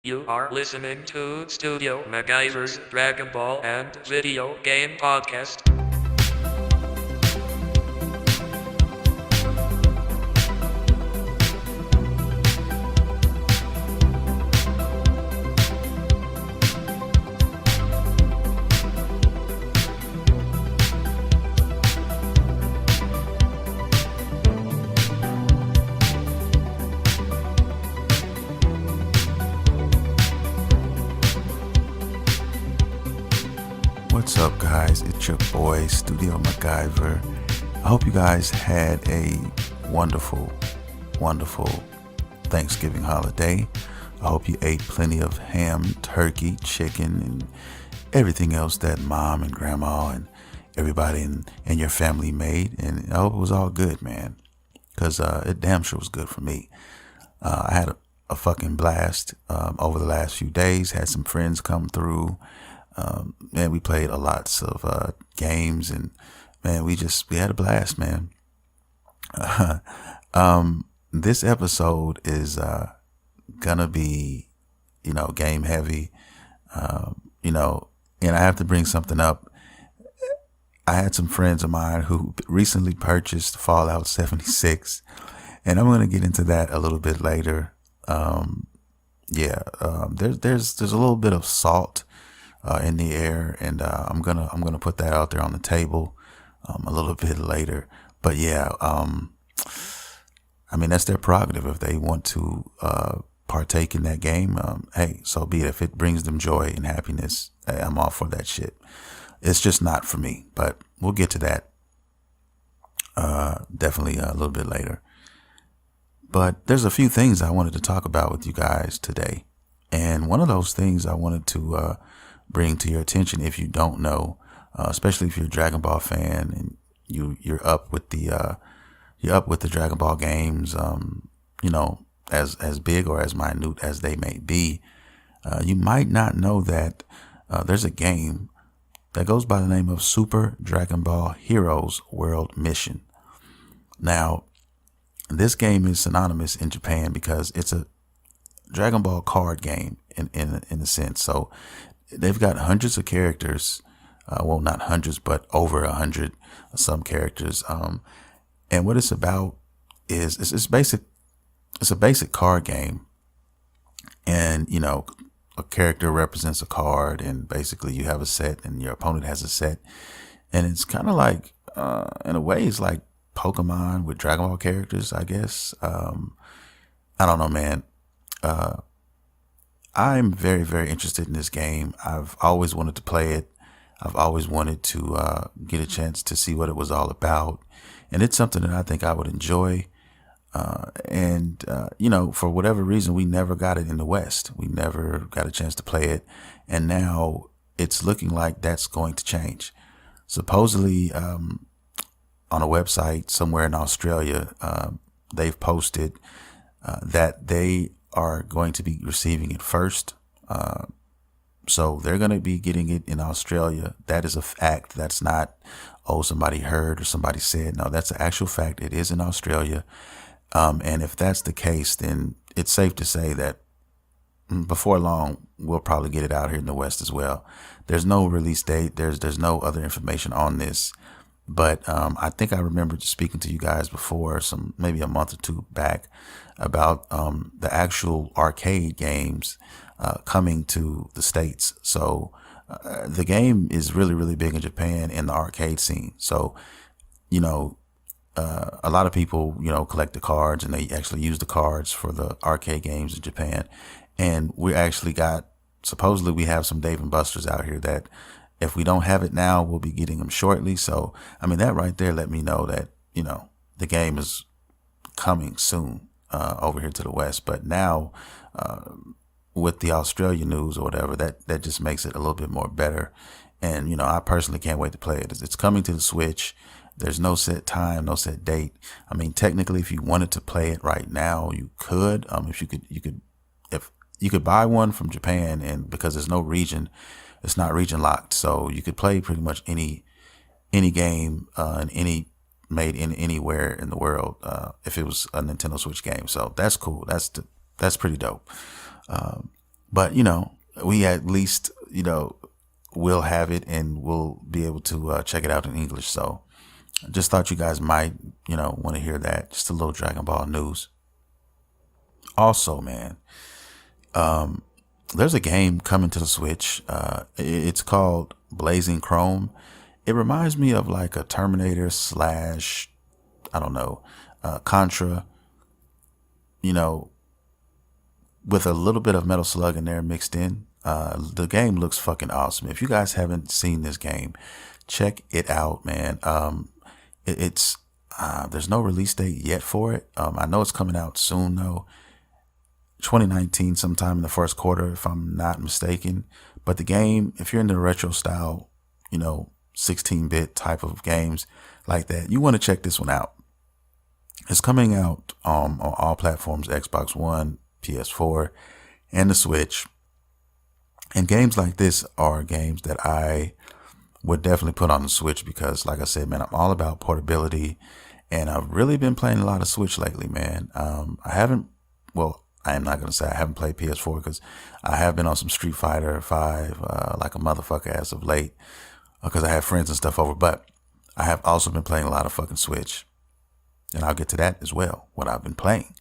You are listening to Studio MacGyver's Dragon Ball and Video Game Podcast. What's up, guys? It's your boy, Studio MacGyver. I hope you guys had a wonderful Thanksgiving holiday. I hope you ate plenty of ham, turkey, chicken, and everything else that mom and grandma and everybody in your family made. And I hope it was all good, man, because it damn sure was good for me. I had a fucking blast over the last few days. Had some friends come through. Man, we played a lots of games, and man, we had a blast, man. This episode is gonna be, game heavy, and I have to bring something up. I had some friends of mine who recently purchased Fallout 76, and I'm gonna get into that a little bit later. There's a little bit of salt in the air, and I'm gonna put that out there on the table a little bit later. But yeah, I mean, that's their prerogative. If they want to partake in that game, hey, so be it. If it brings them joy and happiness, hey, I'm all for that shit. It's just not for me, but we'll get to that definitely a little bit later. But there's a few things I wanted to talk about with you guys today, and one of those things I wanted to bring to your attention, if you don't know, especially if you're a Dragon Ball fan and you're up with the Dragon Ball games, as big or as minute as they may be, you might not know that there's a game that goes by the name of Super Dragon Ball Heroes World Mission. Now, this game is synonymous in Japan because it's a Dragon Ball card game in a sense. So they've got hundreds of characters, well, not hundreds, but over 100 some characters. And what it's about is it's basic. It's a basic card game, and a character represents a card, and basically you have a set, and your opponent has a set, and it's kind of like, in a way, it's like Pokemon with Dragon Ball characters, I guess. I don't know, man. I'm very, very interested in this game. I've always wanted to play it. I've always wanted to get a chance to see what it was all about. And it's something that I think I would enjoy. For whatever reason, we never got it in the West. We never got a chance to play it. And now it's looking like that's going to change. Supposedly, on a website somewhere in Australia, they've posted that they are going to be receiving it first. So they're going to be getting it in Australia. That is a fact. That's not, somebody heard or somebody said. No, that's an actual fact. It is in Australia. And if that's the case, then it's safe to say that before long, we'll probably get it out here in the West as well. There's no release date. There's no other information on this. But I think I remember speaking to you guys before, maybe a month or two back, about the actual arcade games coming to the States. So the game is really, really big in Japan in the arcade scene. So, a lot of people, collect the cards, and they actually use the cards for the arcade games in Japan. And supposedly we have some Dave and Buster's out here that, if we don't have it now, we'll be getting them shortly. So, I mean, that right there let me know that, the game is coming soon over here to the West. But now, with the Australia news or whatever, that just makes it a little bit more better. And, I personally can't wait to play it. It's coming to the Switch. There's no set time, no set date. I mean, technically, if you wanted to play it right now, you could. If you could buy one from Japan, and because there's no region, it's not region locked, so you could play pretty much any game made in anywhere in the world if it was a Nintendo Switch game. So that's cool. That's pretty dope. But, we at least, will have it and we'll be able to check it out in English. So I just thought you guys might, want to hear that. Just a little Dragon Ball news. Also, man, there's a game coming to the Switch. It's called Blazing Chrome. It reminds me of like a Terminator slash, I don't know, Contra, with a little bit of Metal Slug in there mixed in. The game looks fucking awesome. If you guys haven't seen this game, check it out, man. It's there's no release date yet for it. I know it's coming out soon though. 2019, sometime in the first quarter, if I'm not mistaken. But the game, if you're into retro style, 16-bit type of games like that, you want to check this one out. It's coming out on all platforms, Xbox One, PS4, and the Switch. And games like this are games that I would definitely put on the Switch because, like I said, man, I'm all about portability. And I've really been playing a lot of Switch lately, man. I am not going to say I haven't played PS4 because I have been on some Street Fighter 5 like a motherfucker as of late because I have friends and stuff over. But I have also been playing a lot of fucking Switch. And I'll get to that as well, what I've been playing.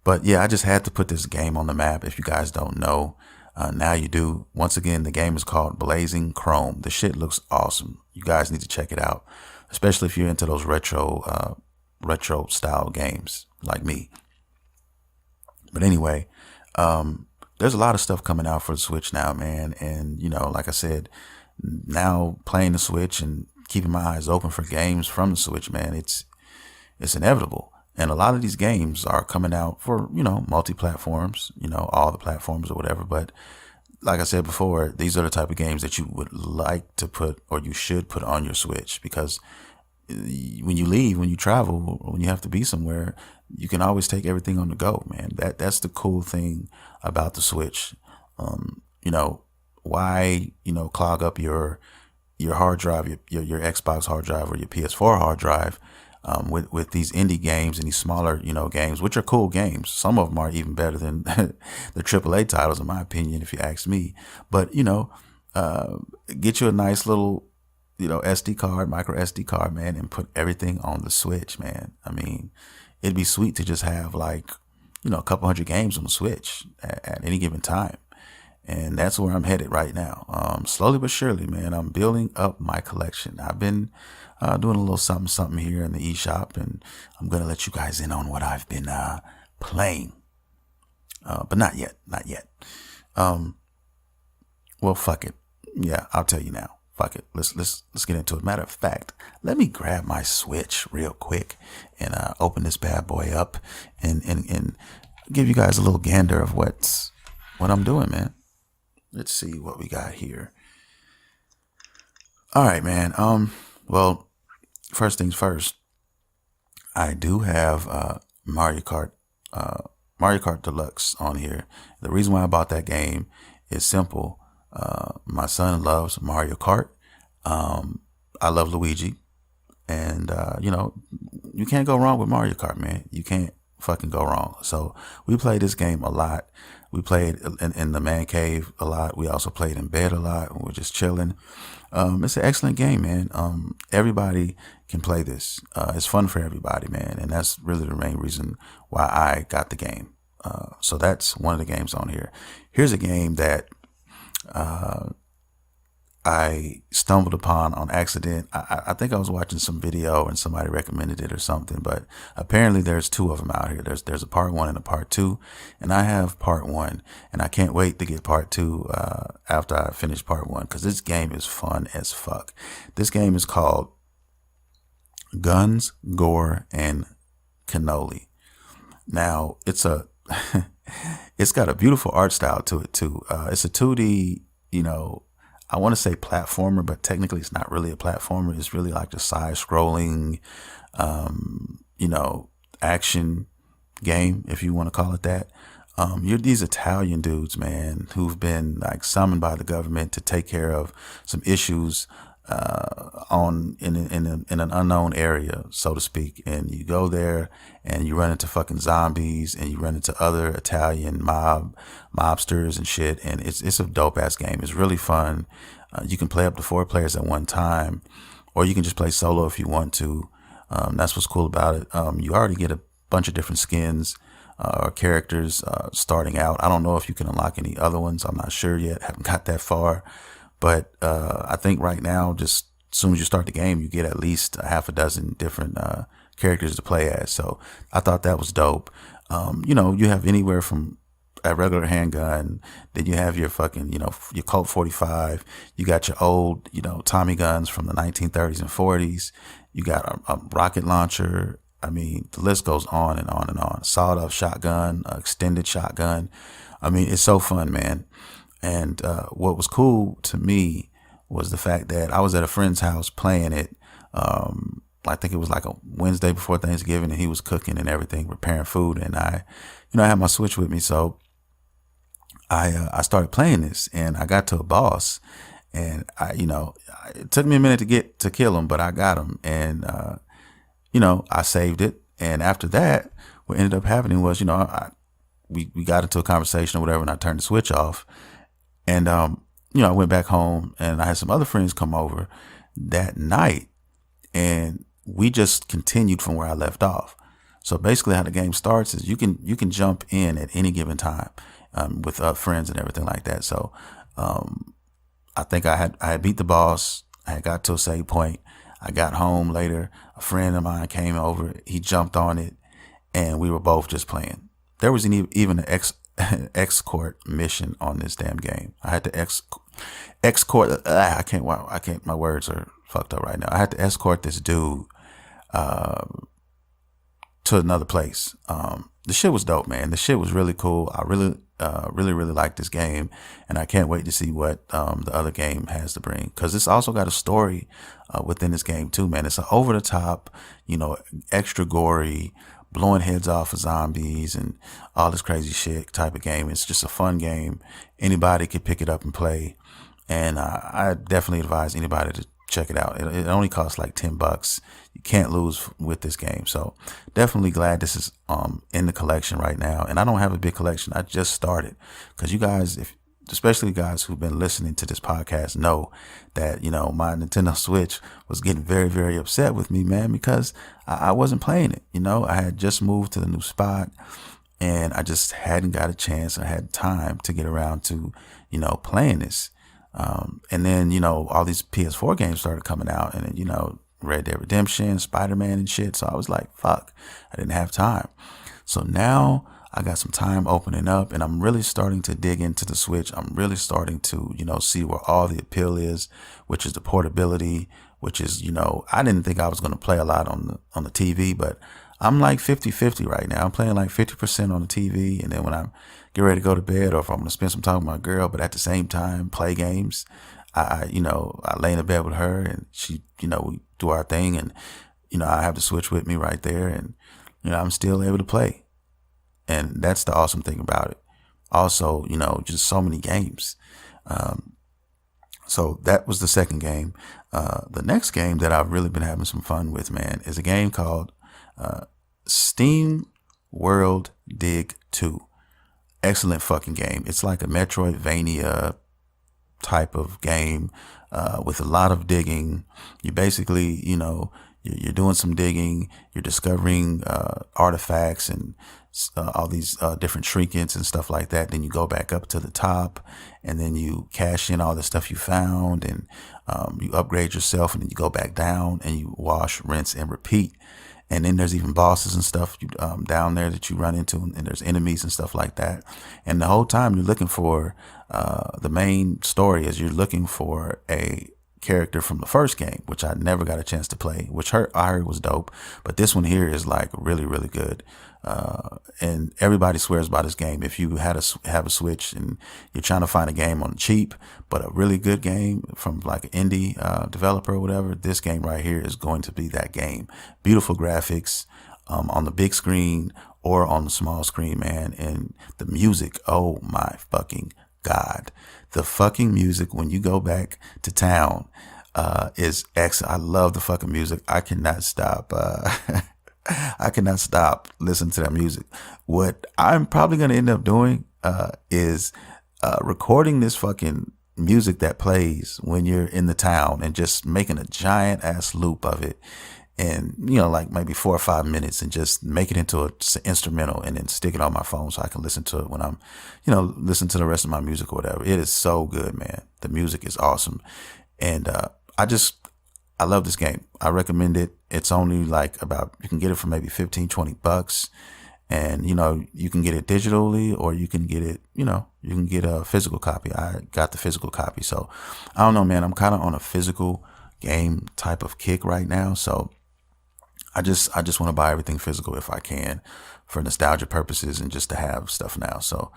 But yeah, I just had to put this game on the map. If you guys don't know, now you do. Once again, the game is called Blazing Chrome. The shit looks awesome. You guys need to check it out, especially if you're into those retro style games like me. But anyway, there's a lot of stuff coming out for the Switch now, man. And, like I said, now playing the Switch and keeping my eyes open for games from the Switch, man, it's inevitable. And a lot of these games are coming out for, multi-platforms, all the platforms or whatever. But like I said before, these are the type of games that you would like to put or you should put on your Switch because when you leave, when you travel, when you have to be somewhere, you can always take everything on the go, man. That's the cool thing about the Switch. Why, clog up your hard drive, your Xbox hard drive or your PS4 hard drive with these indie games and these smaller, games, which are cool games. Some of them are even better than the AAA titles, in my opinion, if you ask me. But, get you a nice little, SD card, micro SD card, man, and put everything on the Switch, man. I mean, it'd be sweet to just have like, a couple hundred games on the Switch at any given time. And that's where I'm headed right now. Slowly but surely, man, I'm building up my collection. I've been doing a little something here in the eShop, and I'm going to let you guys in on what I've been playing. But not yet. Well, fuck it. Yeah, I'll tell you now. Fuck it. Let's get into it. Matter of fact, let me grab my Switch real quick and open this bad boy up and give you guys a little gander of what I'm doing, man. Let's see what we got here. All right, man. Well, first things first, I do have Mario Kart Deluxe on here. The reason why I bought that game is simple. My son loves Mario Kart. I love Luigi, and you can't go wrong with Mario Kart, man. You can't fucking go wrong. So we played this game a lot. We played in the man cave a lot. We also played in bed a lot. We were just chilling. It's an excellent game, man. Everybody can play this. It's fun for everybody, man. And that's really the main reason why I got the game. So that's one of the games on here. Here's a game that I stumbled upon on accident. I think I was watching some video and somebody recommended it or something, but apparently there's two of them out here. There's a part 1 and a part 2, and I have part 1, and I can't wait to get part 2 after I finish part 1 because this game is fun as fuck. This game is called Guns, Gore, and Cannoli. Now it's it's got a beautiful art style to it too. It's a 2D, I want to say platformer, but technically it's not really a platformer. It's really like the side-scrolling, action game, if you want to call it that. You're these Italian dudes, man, who've been like summoned by the government to take care of some issues in an unknown area, so to speak, and you go there and you run into fucking zombies and you run into other Italian mobsters and shit, and it's a dope ass game. It's really fun. You can play up to 4 players at one time, or you can just play solo if you want to. That's what's cool about it. You already get a bunch of different skins or characters starting out. I don't know if you can unlock any other ones. I'm not sure yet. Haven't got that far. But I think right now, just as soon as you start the game, you get at least a half a dozen different characters to play as. So I thought that was dope. You have anywhere from a regular handgun, then you have your fucking, your Colt 45. You got your old, Tommy guns from the 1930s and 40s. You got a rocket launcher. I mean, the list goes on and on and on. Sawed-off shotgun, extended shotgun. I mean, it's so fun, man. And what was cool to me was the fact that I was at a friend's house playing it. I think it was like a Wednesday before Thanksgiving, and he was cooking and everything, preparing food. And I had my Switch with me, so I started playing this, and I got to a boss, and it took me a minute to kill him, but I got him, and I saved it. And after that, what ended up happening was, we got into a conversation or whatever, and I turned the Switch off. And, I went back home, and I had some other friends come over that night, and we just continued from where I left off. So basically how the game starts is you can jump in at any given time with friends and everything like that. So I think I had beat the boss. I had got to a save point. I got home later. A friend of mine came over. He jumped on it, and we were both just playing. There was even an escort mission on this damn game. I had to escort. I can't. My words are fucked up right now. I had to escort this dude to another place. The shit was dope, man. The shit was really cool. I really liked this game, and I can't wait to see what the other game has to bring, because it's also got a story within this game too, man. It's an over the top, extra gory, blowing heads off of zombies and all this crazy shit type of game. It's just a fun game. Anybody could pick it up and play, and I definitely advise anybody to check it out. It only costs like $10. You can't lose with this game. So definitely glad this is in the collection right now. And I don't have a big collection. I just started, because you guys, especially guys who've been listening to this podcast, know that, my Nintendo Switch was getting very, very upset with me, man, because I wasn't playing it. I had just moved to the new spot, and I just hadn't got a chance or had time to get around to, playing this. And then, all these PS4 games started coming out, and then, Red Dead Redemption, Spider-Man and shit. So I was like, fuck, I didn't have time. So now I got some time opening up, and I'm really starting to dig into the Switch. I'm really starting to, see where all the appeal is, which is the portability, which is, I didn't think I was going to play a lot on the TV, but I'm like 50-50 right now. I'm playing like 50% on the TV, and then when I get ready to go to bed, or if I'm going to spend some time with my girl, but at the same time play games, I lay in the bed with her, and she, we do our thing, and, I have the Switch with me right there, and, I'm still able to play. And that's the awesome thing about it. Also, just so many games. So that was the second game. The next game that I've really been having some fun with, man, is a game called Steam World Dig 2. Excellent fucking game. It's like a Metroidvania type of game with a lot of digging. You basically, you're doing some digging. You're discovering artifacts and all these different trinkets and stuff like that. Then you go back up to the top, and then you cash in all the stuff you found, and you upgrade yourself, and then you go back down, and you wash, rinse, and repeat. And then there's even bosses and stuff down there that you run into, and there's enemies and stuff like that. And the whole time you're looking for the main story is you're looking for a character from the first game, which I never got a chance to play, which I heard was dope. But this one here is like really, really good. And everybody swears by this game. If you have a Switch and you're trying to find a game on the cheap, but a really good game from like an indie developer or whatever, this game right here is going to be that game. Beautiful graphics on the big screen or on the small screen, man. And the music, oh my fucking God. The fucking music when you go back to town, is excellent. I love the fucking music. I cannot stop. I cannot stop listening to that music. What I'm probably going to end up doing is recording this fucking music that plays when you're in the town and just making a giant ass loop of it. And, like maybe 4 or 5 minutes and just make it into an instrumental and then stick it on my phone so I can listen to it when I'm, listen to the rest of my music or whatever. It is so good, man. The music is awesome. And I love this game. I recommend it. It's only like you can get it for maybe 15, $20. And, you can get it digitally or you can get it, you can get a physical copy. I got the physical copy. So I don't know, man. I'm kind of on a physical game type of kick right now. So I just want to buy everything physical if I can for nostalgia purposes and just to have stuff now. So,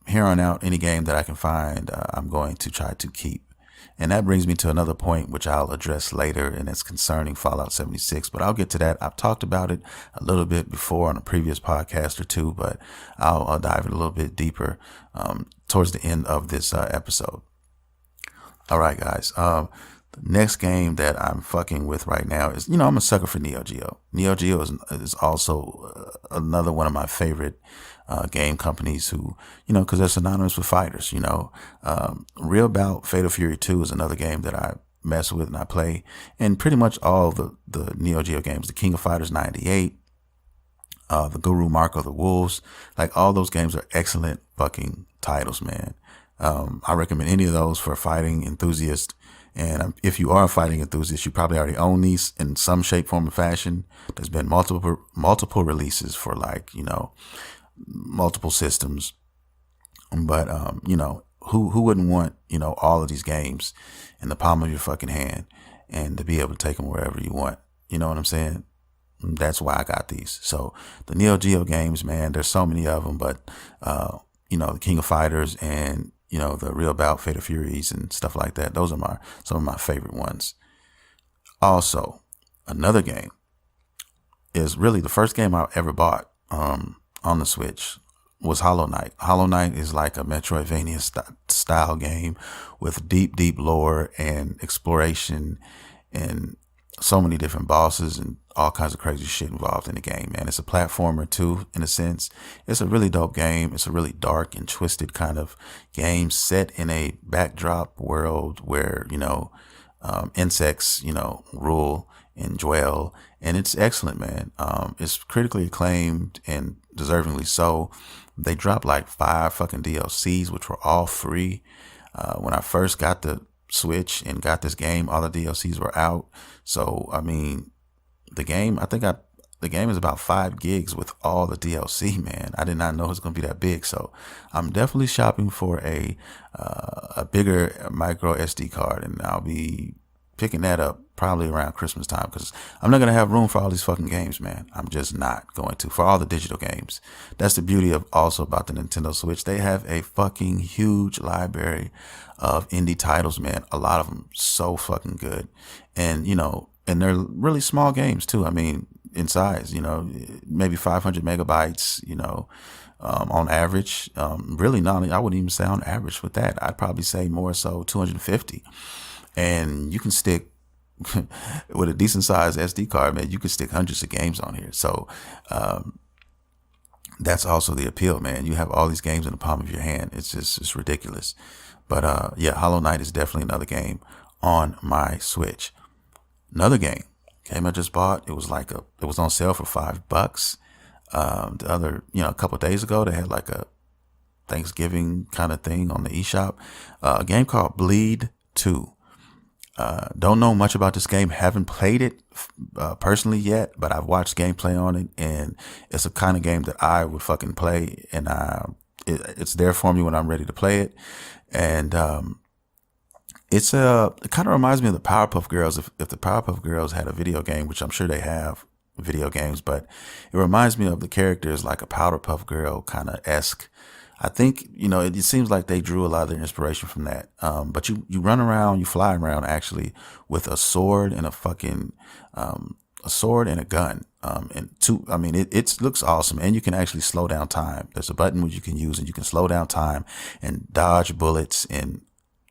here on out, any game that I can find, I'm going to try to keep. And that brings me to another point, which I'll address later, and it's concerning Fallout 76. But I'll get to that. I've talked about it a little bit before on a previous podcast or two, but I'll dive in a little bit deeper towards the end of this episode. All right, guys. The next game that I'm fucking with right now is, I'm a sucker for Neo Geo. Neo Geo is also another one of my favorite game companies who, because they're synonymous with fighters, Real Bout Fatal Fury 2 is another game that I mess with and I play. And pretty much all the Neo Geo games, the King of Fighters 98, the Guru Mark of the Wolves, like all those games are excellent fucking titles, man. I recommend any of those for a fighting enthusiast. And if you are a fighting enthusiast, you probably already own these in some shape, form, or fashion. There's been multiple releases for multiple systems. But, who wouldn't want, all of these games in the palm of your fucking hand and to be able to take them wherever you want? You know what I'm saying? That's why I got these. So the Neo Geo games, man, there's so many of them, but, the King of Fighters and, the Real Bout Fatal Furies and stuff like that. Those are some of my favorite ones. Also, another game is really the first game I ever bought on the Switch was Hollow Knight. Hollow Knight is like a Metroidvania style game with deep lore and exploration and so many different bosses and all kinds of crazy shit involved in the game, man. It's a platformer too, in a sense. It's a really dope game. It's a really dark and twisted kind of game set in a backdrop world where, insects, rule and dwell. And it's excellent, man. It's critically acclaimed and deservingly so. They dropped like 5 fucking DLCs, which were all free. When I first got the Switch and got this game, all the DLCs were out. So, I mean, the game is about 5 gigs with all the DLC, man. I did not know it was going to be that big. So I'm definitely shopping for a bigger micro SD card, and I'll be picking that up probably around Christmas time because I'm not going to have room for all these fucking games, man. I'm just not going to, for all the digital games. That's the beauty of also about the Nintendo Switch. They have a fucking huge library of indie titles, man. A lot of them so fucking good. And, and they're really small games too. I mean, in size, maybe 500 megabytes, on average. Really not, I wouldn't even say on average with that. I'd probably say more so 250. And you can stick with a decent sized SD card, man. You can stick hundreds of games on here. So, that's also the appeal, man. You have all these games in the palm of your hand. It's ridiculous. But, yeah, Hollow Knight is definitely another game on my Switch. Another game I just bought. It was on sale for $5. A couple of days ago, they had like a Thanksgiving kind of thing on the eShop. A game called Bleed 2. Don't know much about this game. Haven't played it personally yet, but I've watched gameplay on it, and it's a kind of game that I would fucking play, and it's there for me when I'm ready to play it. And it kind of reminds me of the Powerpuff Girls. If the Powerpuff Girls had a video game, which I'm sure they have video games, but it reminds me of the characters like a Powerpuff Girl kind of esque. I think, it seems like they drew a lot of their inspiration from that. But you run around, you fly around actually with a sword and a sword and a gun. It looks awesome. And you can actually slow down time. There's a button which you can use and you can slow down time and dodge bullets and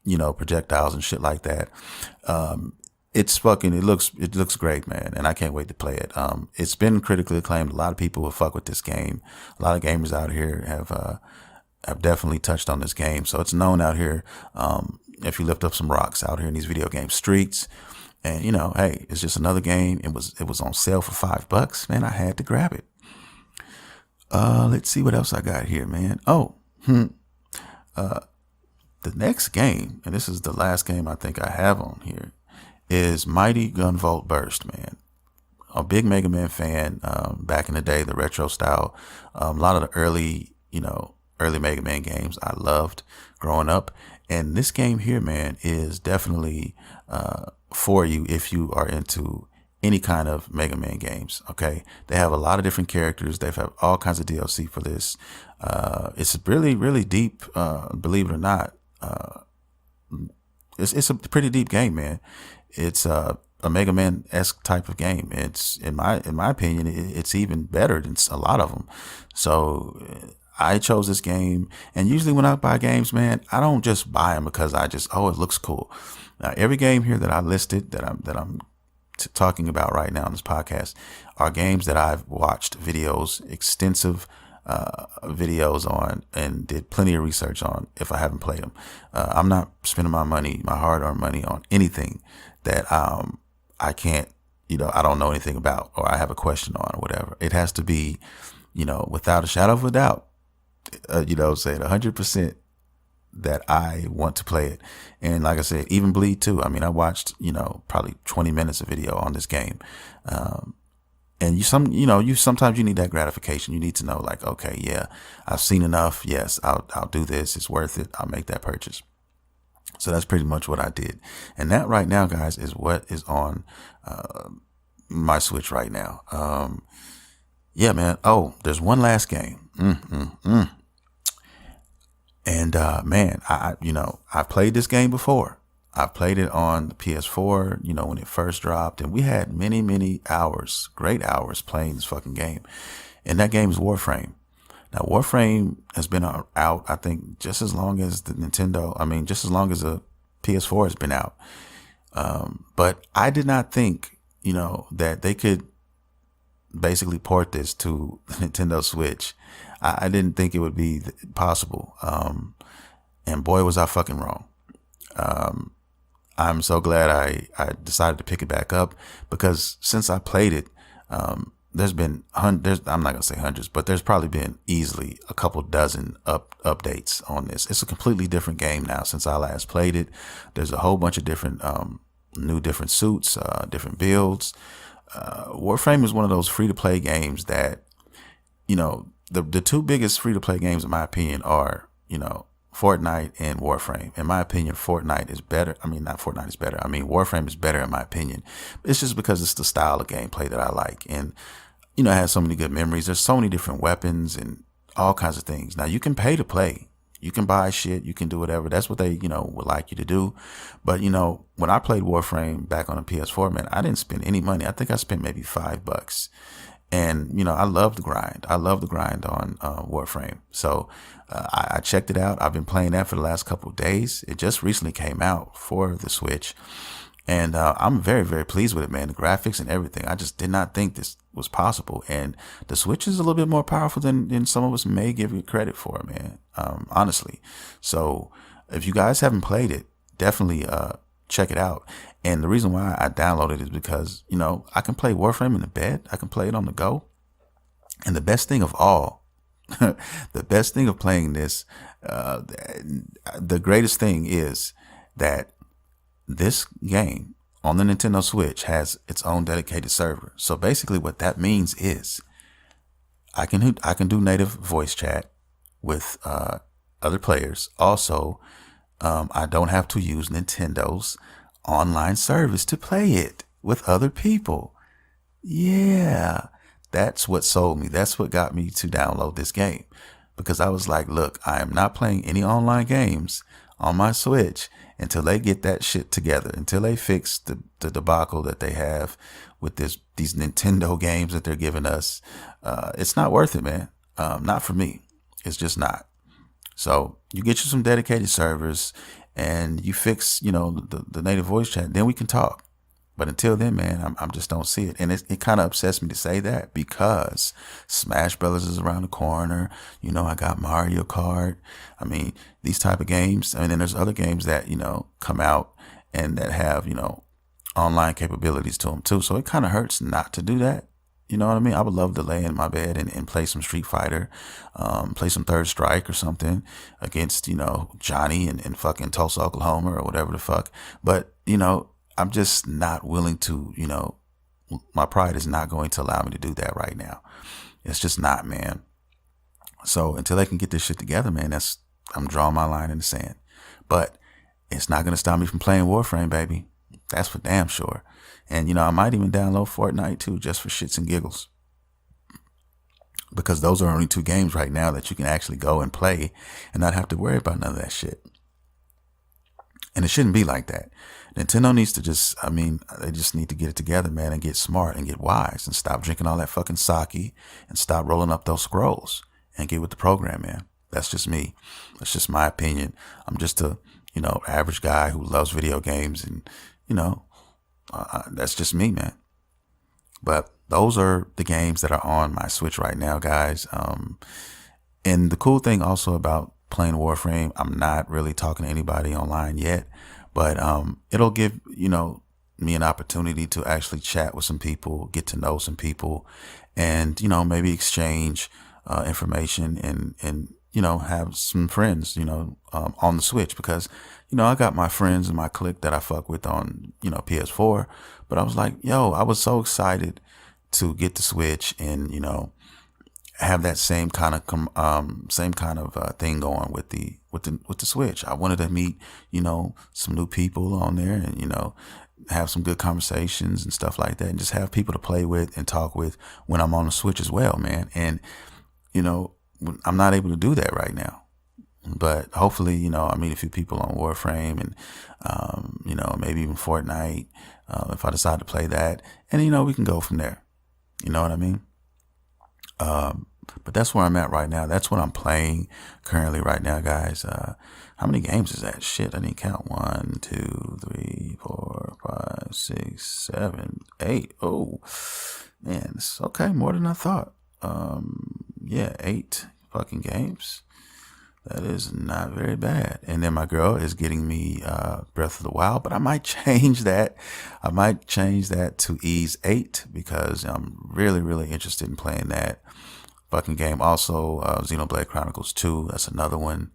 projectiles and shit like that. It looks great, man, and I can't wait to play it. It's been critically acclaimed. A lot of people will fuck with this game. A lot of gamers out here have definitely touched on this game, so it's known out here. If you lift up some rocks out here in these video game streets, and hey, it's just another game. It was on sale for $5, man. I had to grab it. Let's see what else I got here, man. Oh, the next game, and this is the last game I think I have on here, is Mighty Gunvolt Burst, man. A big Mega Man fan back in the day, the retro style. A lot of the early Mega Man games I loved growing up. And this game here, man, is definitely for you if you are into any kind of Mega Man games. Okay, they have a lot of different characters. They've had all kinds of DLC for this. It's really, really deep. Believe it or not, it's a pretty deep game, man. It's a Mega Man-esque type of game. It's in my opinion, it's even better than a lot of them. So I chose this game, and usually when I buy games, man, I don't just buy them because it looks cool. Now, every game here that I listed that I'm talking about right now on this podcast are games that I've watched extensive videos on, and did plenty of research on if I haven't played them. I'm not spending my hard-earned money on anything that I can't, I don't know anything about, or I have a question on, or whatever. It has to be, without a shadow of a doubt, saying 100% that I want to play it. And like I said, even Bleed too. I mean, I watched, probably 20 minutes of video on this game. And sometimes you need that gratification. You need to know, like, okay, yeah, I've seen enough. Yes, I'll do this. It's worth it. I'll make that purchase. So that's pretty much what I did. And that right now, guys, is what is on my Switch right now. Yeah, man. Oh, there's one last game. And man, I've played this game before. I played it on the PS4, when it first dropped, and we had many, many hours, great hours playing this fucking game. And that game is Warframe. Now, Warframe has been out, I think, just as long as just as long as the PS4 has been out. But I did not think, that they could basically port this to the Nintendo Switch. I didn't think it would be possible. And boy, was I fucking wrong. I'm so glad I decided to pick it back up, because since I played it, there's been I'm not gonna say hundreds, but there's probably been easily a couple dozen updates on this. It's a completely different game now since I last played it. There's a whole bunch of different different suits, different builds. Warframe is one of those free to play games that, the two biggest free to play games in my opinion are, Fortnite and Warframe. In my opinion, Fortnite is better. I mean, not Fortnite is better. I mean, Warframe is better in my opinion. It's just because it's the style of gameplay that I like. And, it has so many good memories. There's so many different weapons and all kinds of things. Now, you can pay to play. You can buy shit. You can do whatever. That's what they, would like you to do. But, when I played Warframe back on the PS4, man, I didn't spend any money. I think I spent maybe $5. And, I love the grind. I love the grind on Warframe. So I checked it out. I've been playing that for the last couple of days. It just recently came out for the Switch. And I'm very, very pleased with it, man. The graphics and everything. I just did not think this was possible. And the Switch is a little bit more powerful than some of us may give it credit for, man. Honestly. So if you guys haven't played it, definitely check it out. And the reason why I downloaded it is because, I can play Warframe in the bed. I can play it on the go. And the best thing of all, the best thing of playing this, the greatest thing is that this game on the Nintendo Switch has its own dedicated server. So basically what that means is I can do native voice chat with other players. Also, I don't have to use Nintendo's online service to play it with other people. Yeah, that's what sold me. That's what got me to download this game, because I was like, look, I am not playing any online games on my Switch until they get that shit together, until they fix the debacle that they have with these Nintendo games that they're giving us. It's not worth it, man. Not for me. It's just not. So you get you some dedicated servers, and you fix, the native voice chat, then we can talk. But until then, man, I just don't see it. And it kind of upsets me to say that because Smash Brothers is around the corner. I got Mario Kart. I mean, these type of games. I mean, and there's other games that, come out and that have, online capabilities to them too. So it kind of hurts not to do that. You know what I mean? I would love to lay in my bed and play some Street Fighter, play some Third Strike or something against, Johnny in fucking Tulsa, Oklahoma or whatever the fuck. But, I'm just not willing to, my pride is not going to allow me to do that right now. It's just not, man. So until they can get this shit together, man, I'm drawing my line in the sand. But it's not going to stop me from playing Warframe, baby. That's for damn sure. And, I might even download Fortnite too, just for shits and giggles. Because those are only 2 games right now that you can actually go and play and not have to worry about none of that shit. And it shouldn't be like that. Nintendo needs to they just need to get it together, man, and get smart and get wise and stop drinking all that fucking sake and stop rolling up those scrolls and get with the program, man. That's just me. That's just my opinion. I'm just a, average guy who loves video games and, that's just me, man. But those are the games that are on my Switch right now, guys. And the cool thing also about playing Warframe, I'm not really talking to anybody online yet, but it'll give, me an opportunity to actually chat with some people, get to know some people, and, maybe exchange information and have some friends, on the Switch because, I got my friends and my clique that I fuck with on, PS4, but I was like, I was so excited to get the Switch and, have that same kind of thing going with the Switch. I wanted to meet, some new people on there and, have some good conversations and stuff like that and just have people to play with and talk with when I'm on the Switch as well, man. And, I'm not able to do that right now, but hopefully, I meet a few people on Warframe and, maybe even Fortnite, if I decide to play that and, we can go from there. You know what I mean? But that's where I'm at right now. That's what I'm playing currently right now, guys. How many games is that? Shit, I didn't count. 1, 2, 3, 4, 5, 6, 7, 8. Oh, man, it's okay. More than I thought. 8 fucking games. That is not very bad. And then my girl is getting me Breath of the Wild, but I might change that. I might change that to Ease 8 because I'm really, really interested in playing that fucking game. Also, Xenoblade Chronicles 2. That's another one.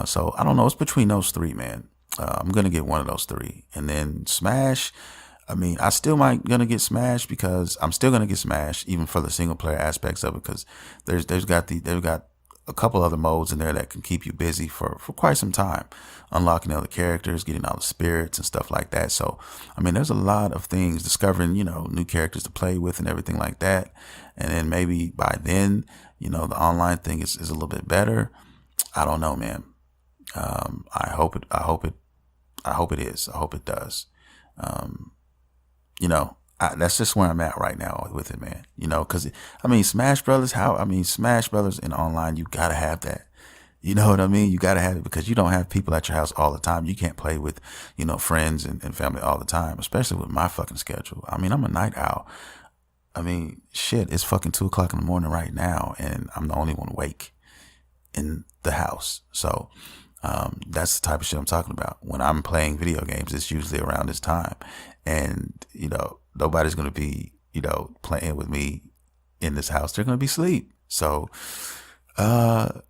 So I don't know. It's between those 3, man. I'm going to get one of those 3. And then Smash. I mean, I still might gonna get Smash because I'm still gonna get Smash even for the single player aspects of it because they've got a couple other modes in there that can keep you busy for quite some time, unlocking other characters, getting all the spirits and stuff like that. So, I mean, there's a lot of things, discovering, new characters to play with and everything like that. And then maybe by then, the online thing is a little bit better. I don't know, man. I hope it is. I hope it does. That's just where I'm at right now with it, man. Because Smash Brothers. Smash Brothers in online, you gotta have that. You know what I mean? You gotta have it because you don't have people at your house all the time. You can't play with, friends and family all the time, especially with my fucking schedule. I'm a night owl. Shit, it's fucking 2:00 in the morning right now, and I'm the only one awake in the house. So, that's the type of shit I'm talking about. When I'm playing video games, it's usually around this time. And, nobody's going to be, playing with me in this house. They're going to be asleep. So, that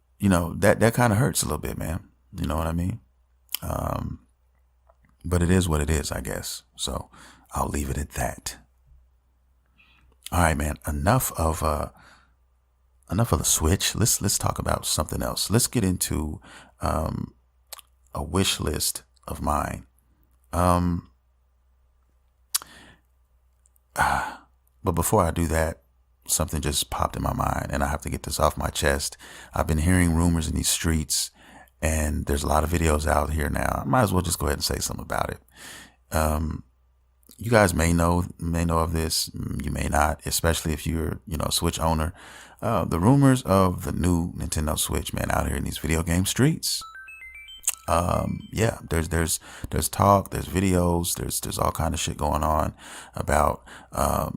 kind of hurts a little bit, man. You know what I mean? But it is what it is, I guess. So I'll leave it at that. All right, man. Enough of the Switch. Let's talk about something else. Let's get into, a wish list of mine. But before I do that, something just popped in my mind and I have to get this off my chest. I've been hearing rumors in these streets and there's a lot of videos out here now. I might as well just go ahead and say something about it. You guys may know of this. You may not, especially if you're, a Switch owner. The rumors of the new Nintendo Switch, man, out here in these video game streets. Yeah, there's talk, there's videos, there's all kind of shit going on about a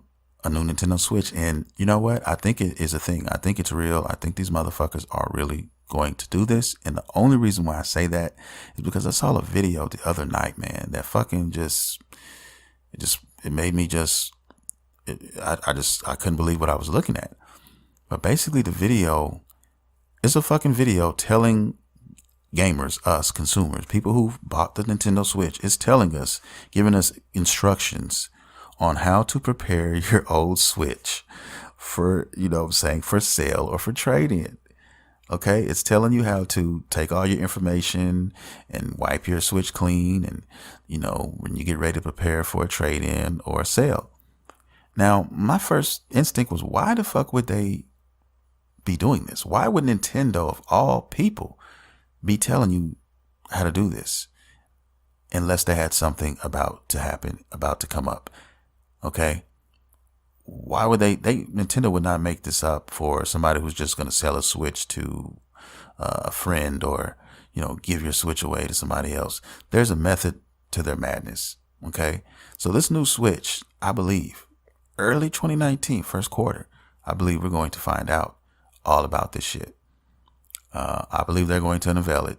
new Nintendo Switch. And you know what? I think it is a thing. I think it's real. I think these motherfuckers are really going to do this. And the only reason why I say that is because I saw a video the other night, man, that fucking it made me I couldn't believe what I was looking at. But basically the video is a fucking video telling gamers, us consumers, people who bought the Nintendo Switch, is telling us, giving us instructions on how to prepare your old Switch for, for sale or for trade-in. Okay, it's telling you how to take all your information and wipe your Switch clean, and when you get ready to prepare for a trade-in or a sale. Now, my first instinct was, why the fuck would they be doing this? Why would Nintendo, of all people, be telling you how to do this unless they had something about to happen, about to come up? Okay. Why would Nintendo would not make this up for somebody who's just going to sell a Switch to a friend, or, give your Switch away to somebody else. There's a method to their madness. Okay. So this new Switch, I believe early 2019, first quarter, I believe we're going to find out all about this shit. I believe they're going to unveil it,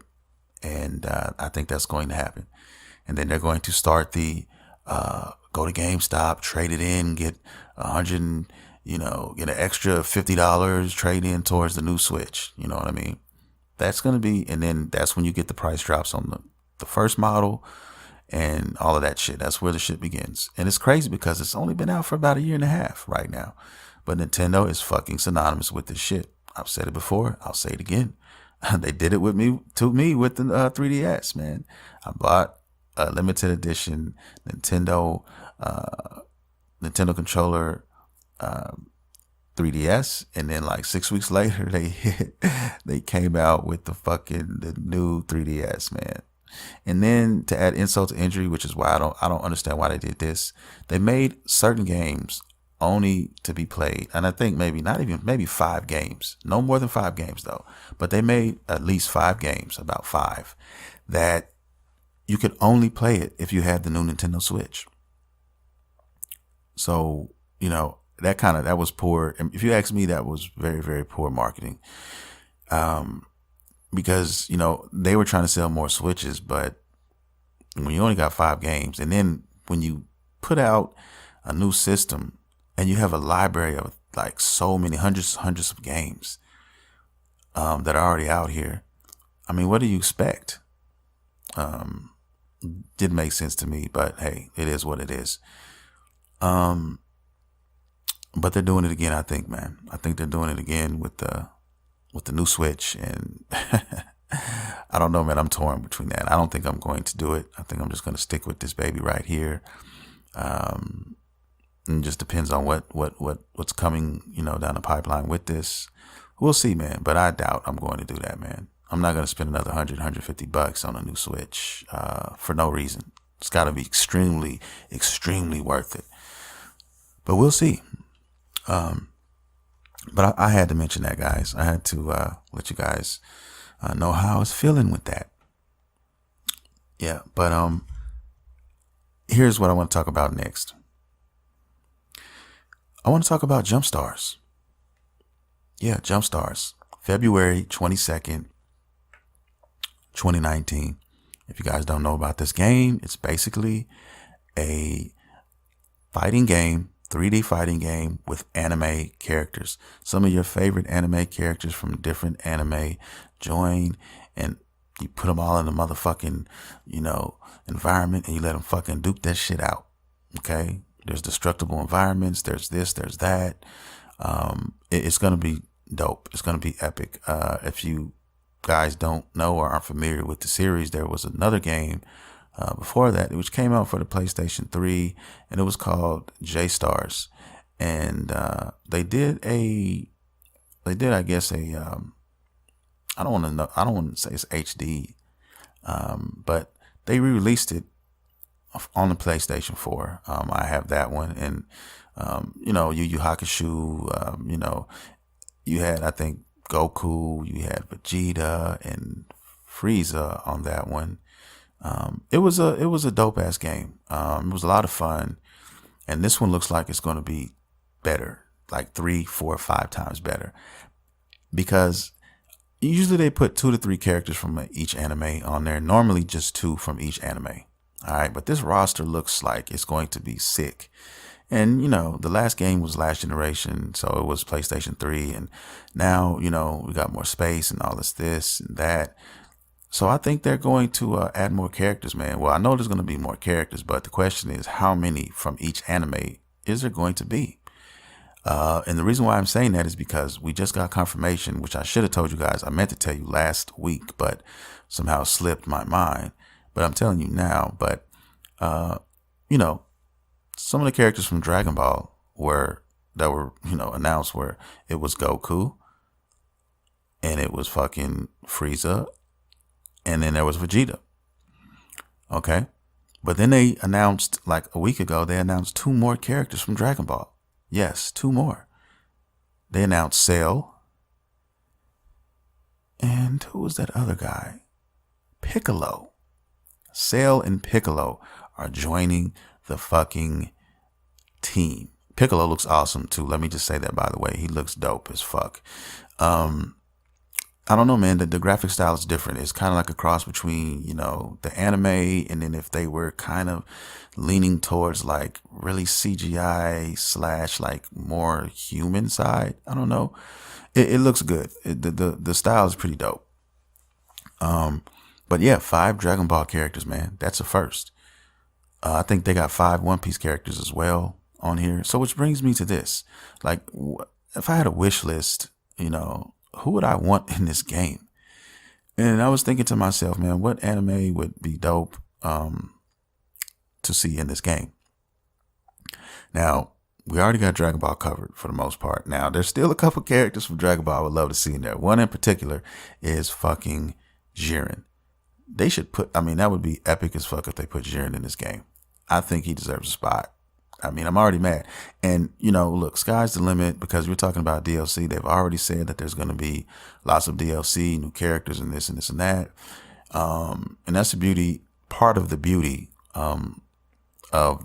and I think that's going to happen. And then they're going to start the go to GameStop, trade it in, get get an extra $50 trade in towards the new Switch. You know what I mean? That's going to be, and then that's when you get the price drops on the first model and all of that shit. That's where the shit begins. And it's crazy because it's only been out for about 1.5 years right now. But Nintendo is fucking synonymous with this shit. I've said it before. I'll say it again. They did it with me with the 3DS, man. I bought a limited edition Nintendo controller 3DS, and then like 6 weeks later they came out with the new 3DS, man. And then to add insult to injury, which is why I don't understand why they did this. They made certain games only to be played, and I think maybe 5 games, no more than 5 games though, but they made at least 5 games, about 5, that you could only play it if you had the new Nintendo Switch. So that was poor. If you ask me, that was very, very poor marketing, because they were trying to sell more Switches, but when you only got 5 games, and then when you put out a new system and you have a library of like so many hundreds of games that are already out here, I mean, what do you expect? Didn't make sense to me, but hey, it is what it is. But they're doing it again, I think, man. I think they're doing it again with the new Switch, and I don't know, man. I'm torn between that. I don't think I'm going to do it. I think I'm just going to stick with this baby right here. And it just depends on what's coming, down the pipeline with this. We'll see, man. But I doubt I'm going to do that, man. I'm not going to spend another $150 on a new Switch for no reason. It's got to be extremely, extremely worth it. But we'll see. But I had to mention that, guys. I had to let you guys know how I was feeling with that. Yeah, but here's what I want to talk about next. I want to talk about Jump Stars. Yeah, Jump Stars. February 22nd, 2019. If you guys don't know about this game, it's basically a fighting game, 3D fighting game with anime characters. Some of your favorite anime characters from different anime join, and you put them all in the motherfucking, environment, and you let them fucking duke that shit out. Okay? There's destructible environments. There's this, there's that. It's going to be dope. It's going to be epic. If you guys don't know or aren't familiar with the series, there was another game before that, which came out for the PlayStation 3, and it was called J Stars. And they did, I guess, I don't want to say it's HD, but they re-released it on the PlayStation 4. I have that one, and Yu Yu Hakusho. You had, I think, Goku. You had Vegeta and Frieza on that one. It was a dope ass game. It was a lot of fun, and this one looks like it's going to be better, like 3, 4, 5 times better, because usually they put 2 to 3 characters from each anime on there. Normally just 2 from each anime. All right, but this roster looks like it's going to be sick. And, the last game was last generation, so it was PlayStation 3. And now, we got more space and all this and that. So I think they're going to add more characters, man. Well, I know there's going to be more characters, but the question is, how many from each anime is there going to be? And the reason why I'm saying that is because we just got confirmation, which I should have told you guys. I meant to tell you last week, but somehow slipped my mind. But I'm telling you now. But, some of the characters from Dragon Ball that were announced where it was Goku and it was fucking Frieza and then there was Vegeta. Okay. But then they announced, like a week ago, they announced 2 more characters from Dragon Ball. Yes, 2 more. They announced Cell. And who was that other guy? Piccolo. Cell and Piccolo are joining the fucking team. Piccolo looks awesome too. Let me just say that, by the way. He looks dope as fuck. I don't know, man. The graphic style is different. It's kind of like a cross between, the anime, and then if they were kind of leaning towards like really CGI / like more human side. I don't know. It looks good. The style is pretty dope. But yeah, 5 Dragon Ball characters, man. That's a first. I think they got 5 One Piece characters as well on here. So which brings me to this. Like, if I had a wish list, who would I want in this game? And I was thinking to myself, man, what anime would be dope to see in this game? Now, we already got Dragon Ball covered for the most part. Now, there's still a couple characters from Dragon Ball I would love to see in there. One in particular is fucking Jiren. They should that would be epic as fuck if they put Jiren in this game. I think he deserves a spot. I'm already mad. And, look, sky's the limit because we're talking about DLC. They've already said that there's going to be lots of DLC, new characters and this and this and that. And that's the beauty, part of the beauty of,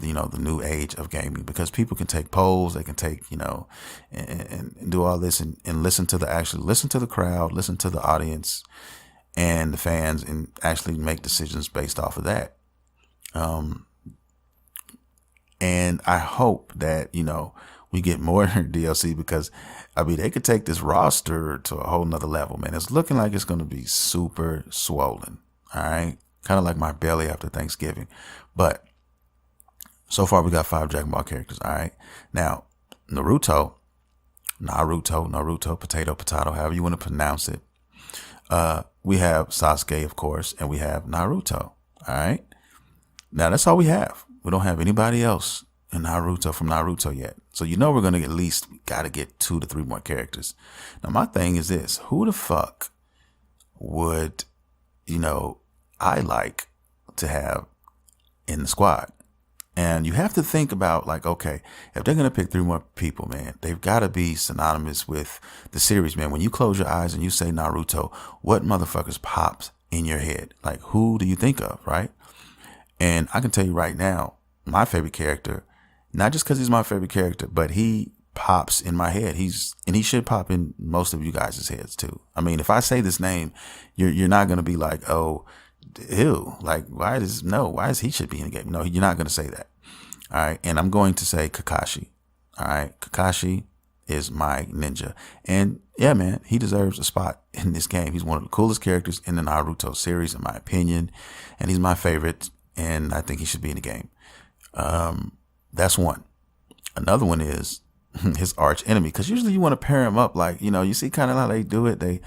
the new age of gaming, because people can take polls, they can take, and do all this and listen to the crowd, listen to the audience and the fans, and actually make decisions based off of that. And I hope that, we get more DLC, because they could take this roster to a whole nother level, man. It's looking like it's going to be super swollen. All right. Kind of like my belly after Thanksgiving. But so far we got 5 Dragon Ball characters. All right. Now, Naruto, potato, however you want to pronounce it. We have Sasuke, of course, and we have Naruto. All right. Now that's all we have. We don't have anybody else in Naruto from Naruto yet. So we're going to we got to get 2 to 3 more characters. Now my thing is this, who the fuck would, I like to have in the squad? And you have to think about, like, okay, if they're going to pick 3 more people, man, they've got to be synonymous with the series, man. When you close your eyes and you say Naruto, what motherfuckers pops in your head? Like, who do you think of, right? And I can tell you right now, my favorite character, not just because he's my favorite character, but he pops in my head. He should pop in most of you guys' heads too. If I say this name, you're not going to be like, oh, ew, like, why is he should be in the game? No, you're not going to say that. All right. And I'm going to say Kakashi. All right. Kakashi is my ninja. And yeah, man, he deserves a spot in this game. He's one of the coolest characters in the Naruto series, in my opinion. And he's my favorite. And I think he should be in the game. That's one. Another one is his arch enemy, because usually you want to pair him up, like, you see kind of how they do it. They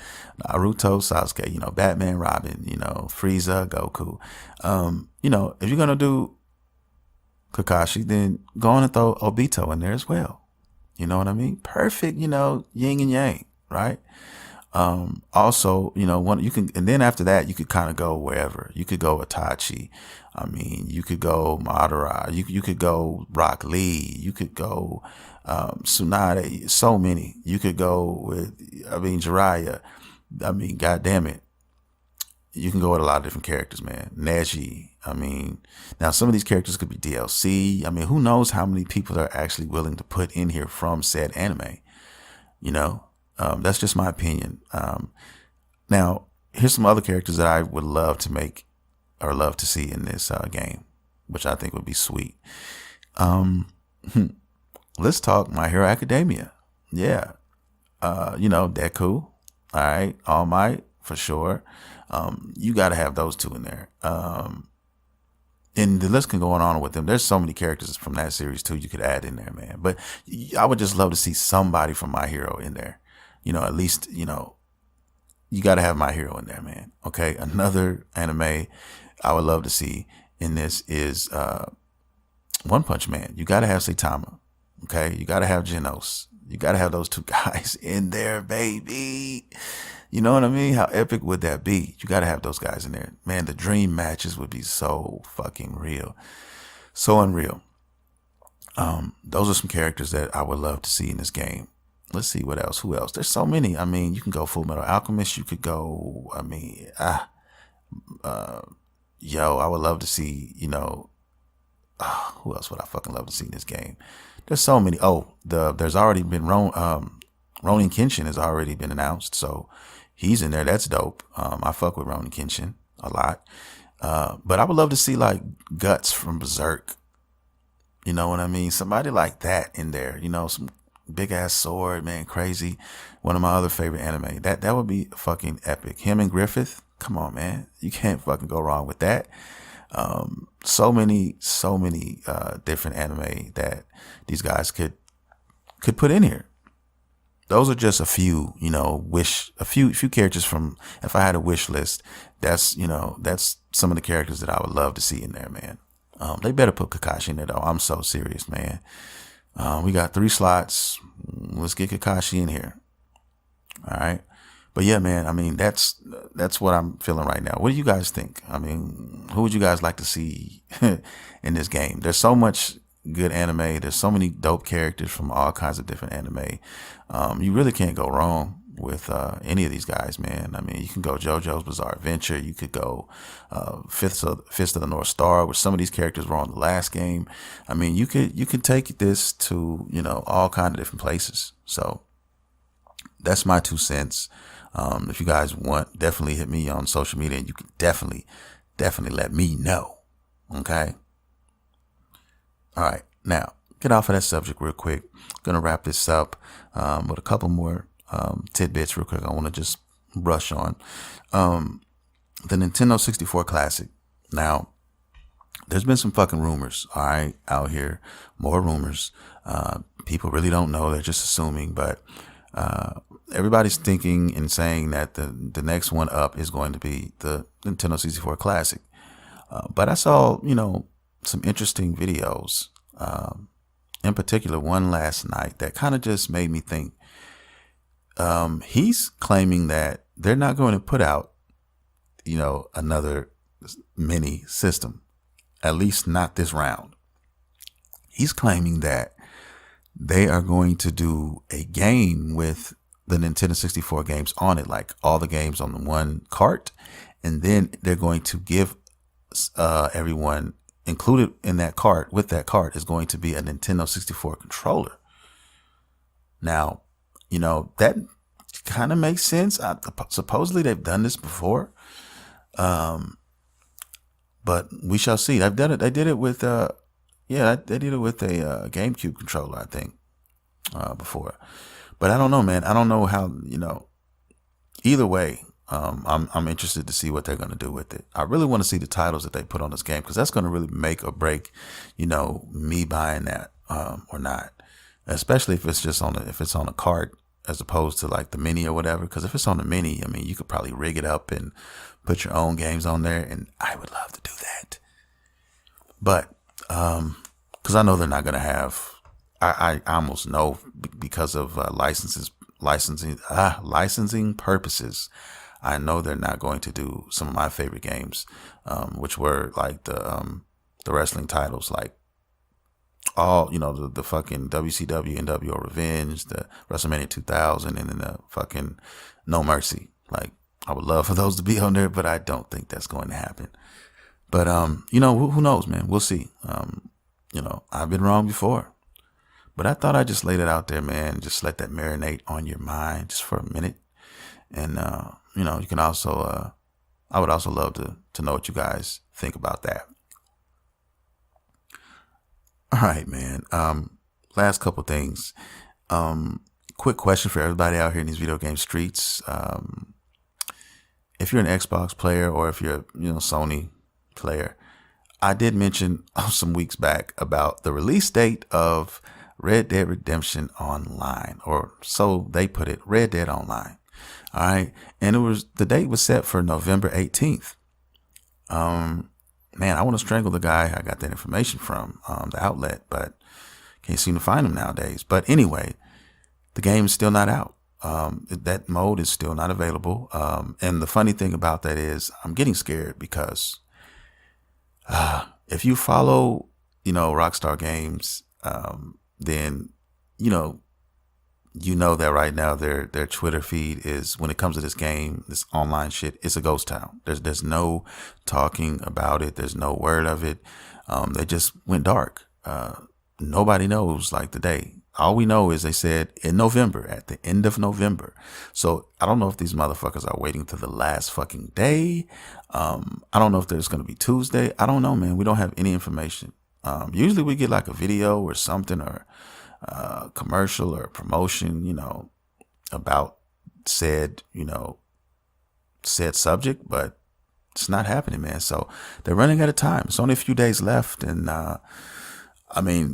Naruto, Sasuke, Batman, Robin, Frieza, Goku. If you're gonna do Kakashi, then go on and throw Obito in there as well. You know what I mean? Perfect, yin and yang, right? Also, and then after that, you could kind of go wherever. You could go Itachi. You could go Madara. You could go Rock Lee. You could go Tsunade. So many. You could go with, Jiraiya. God damn it. you can go with a lot of different characters, man. Neji. I mean, now some of these characters could be DLC. I mean, who knows how many people are actually willing to put in here from said anime? You know, that's just my opinion. Now, here's some other characters that I would love to make or love to see in this game, which I think would be sweet. Let's talk My Hero Academia. Yeah. Deku. All right. All Might, for sure. You got to have those two in there. And the list can go on with them. There's so many characters from that series too you could add in there, man. But I would just love to see somebody from My Hero in there. At least, you got to have My Hero in there, man. Okay. Another anime I would love to see in this is One Punch Man. You got to have Saitama. Okay. You got to have Genos. You got to have those two guys in there, baby. You know what I mean? How epic would that be? You got to have those guys in there. Man, the dream matches would be so fucking real. So unreal. Those are some characters that I would love to see in this game. Let's see what else. Who else? There's so many. I mean, you can go Full Metal Alchemist. You could go, I would love to see, who else would I fucking love to see in this game? There's so many. There's already been Ronin Kenshin has already been announced. So he's in there. That's dope. I fuck with Ronin Kenshin a lot. But I would love to see like Guts from Berserk. You know what I mean? Somebody like that in there, some big ass sword, man, crazy. One of my other favorite anime. That would be fucking epic. Him and Griffith. Come on, man. You can't fucking go wrong with that. So many different anime that these guys could put in here. Those are just a few, a few characters from, if I had a wish list, that's some of the characters that I would love to see in there, man. They better put Kakashi in there though. I'm so serious, man. We got 3 slots. Let's get Kakashi in here. All right. But yeah, man, I mean, that's what I'm feeling right now. What do you guys think? I mean, who would you guys like to see in this game? There's so much good anime. There's so many dope characters from all kinds of different anime. You really can't go wrong with any of these guys, man. I mean, you can go JoJo's Bizarre Adventure. You could go Fist of the North Star, which some of these characters were on the last game. I mean, you could take this to, all kinds of different places. So that's my 2 cents. If you guys want, definitely hit me on social media and you can definitely let me know. Okay. All right. Now get off of that subject real quick. I'm going to wrap this up, with a couple more, tidbits real quick. I want to just brush on, the Nintendo 64 Classic. Now there's been some fucking rumors. All right. Out here, more rumors. People really don't know. They're just assuming, but, everybody's thinking and saying that the next one up is going to be the Nintendo 64 Classic. But I saw, some interesting videos, in particular one last night that kind of just made me think. He's claiming that they're not going to put out, another mini system, at least not this round. He's claiming that they are going to do a game with the Nintendo 64 games on it, like all the games on the one cart. And then they're going to give everyone included in that cart, with that cart, is going to be a Nintendo 64 controller. Now, that kind of makes sense. Supposedly they've done this before. But we shall see. They've done it. They did it with, they did it with a GameCube controller, I think, before. But I don't know, man. I don't know how, either way, I'm interested to see what they're going to do with it. I really want to see the titles that they put on this game, because that's going to really make or break, me buying that, or not, especially if it's just if it's on a cart as opposed to like the mini or whatever. Because if it's on the mini, I mean, you could probably rig it up and put your own games on there. And I would love to do that. But, because I know they're not going to have, I almost know, because of licensing purposes, I know they're not going to do some of my favorite games, which were like the wrestling titles, like all, the fucking WCW, NWO Revenge, the WrestleMania 2000, and then the fucking No Mercy. Like, I would love for those to be on there, but I don't think that's going to happen. But who knows, man? We'll see. I've been wrong before, but I thought I'd just laid it out there, man. Just let that marinate on your mind just for a minute, and you can also. I would also love to know what you guys think about that. All right, man. Last couple things. Quick question for everybody out here in these video game streets. If you're an Xbox player or if you're Sony player, I did mention some weeks back about the release date of Red Dead Redemption Online, or so they put it, Red Dead Online. All right, and the date was set for November 18th. Man, I want to strangle the guy I got that information from, the outlet, but can't seem to find him nowadays. But anyway, the game is still not out. That mode is still not available. And the funny thing about that is I'm getting scared because if you follow, Rockstar Games, then, that right now their Twitter feed is, when it comes to this game, this online shit, it's a ghost town. There's no talking about it. There's no word of it. They just went dark. Nobody knows like the day. All we know is they said in November, at the end of November. So I don't know if these motherfuckers are waiting to the last fucking day. I don't know if there's going to be Tuesday. I don't know, man. We don't have any information. Usually we get like a video or something, or commercial or promotion, about said subject, but it's not happening, man. So they're running out of time. It's only a few days left. And,